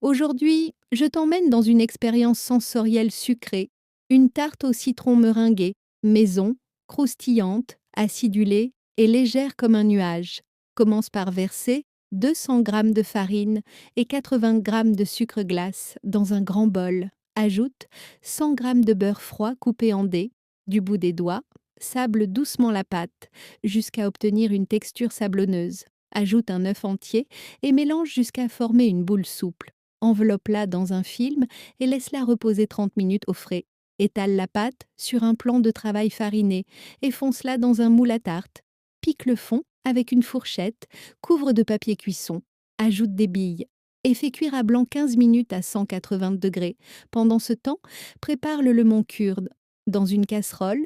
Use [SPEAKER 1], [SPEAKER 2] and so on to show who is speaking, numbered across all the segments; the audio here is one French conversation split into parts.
[SPEAKER 1] Aujourd'hui, je t'emmène dans une expérience sensorielle sucrée, une tarte au citron meringuée, maison, croustillante, acidulée et légère comme un nuage. Commence par verser 200 g de farine et 80 g de sucre glace dans un grand bol. Ajoute 100 g de beurre froid coupé en dés, du bout des doigts, sable doucement la pâte jusqu'à obtenir une texture sablonneuse. Ajoute un œuf entier et mélange jusqu'à former une boule souple. Enveloppe-la dans un film et laisse-la reposer 30 minutes au frais. Étale la pâte sur un plan de travail fariné et fonce-la dans un moule à tarte. Pique le fond avec une fourchette, couvre de papier cuisson, ajoute des billes et fais cuire à blanc 15 minutes à 180 degrés. Pendant ce temps, prépare le lemon kurde. Dans une casserole,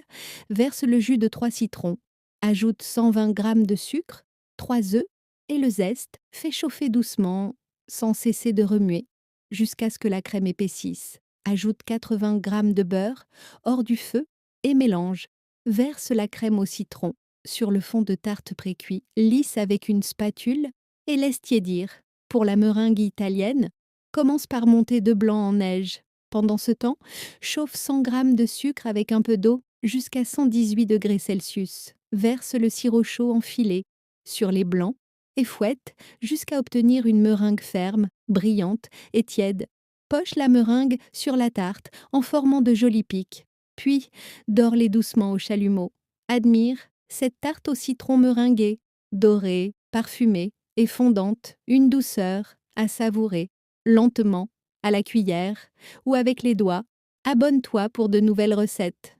[SPEAKER 1] verse le jus de 3 citrons. Ajoute 120 g de sucre, 3 œufs et le zeste. Fais chauffer doucement sans cesser de remuer, jusqu'à ce que la crème épaississe. Ajoute 80 g de beurre hors du feu et mélange. Verse la crème au citron sur le fond de tarte précuit, lisse avec une spatule et laisse tiédir. Pour la meringue italienne, commence par monter de blanc en neige. Pendant ce temps, chauffe 100 g de sucre avec un peu d'eau jusqu'à 118 degrés Celsius. Verse le sirop chaud en filets sur les blancs et fouette jusqu'à obtenir une meringue ferme, brillante et tiède. Poche la meringue sur la tarte en formant de jolis pics. Puis, dore-les doucement au chalumeau. Admire cette tarte au citron meringuée, dorée, parfumée et fondante, une douceur à savourer, lentement, à la cuillère ou avec les doigts. Abonne-toi pour de nouvelles recettes.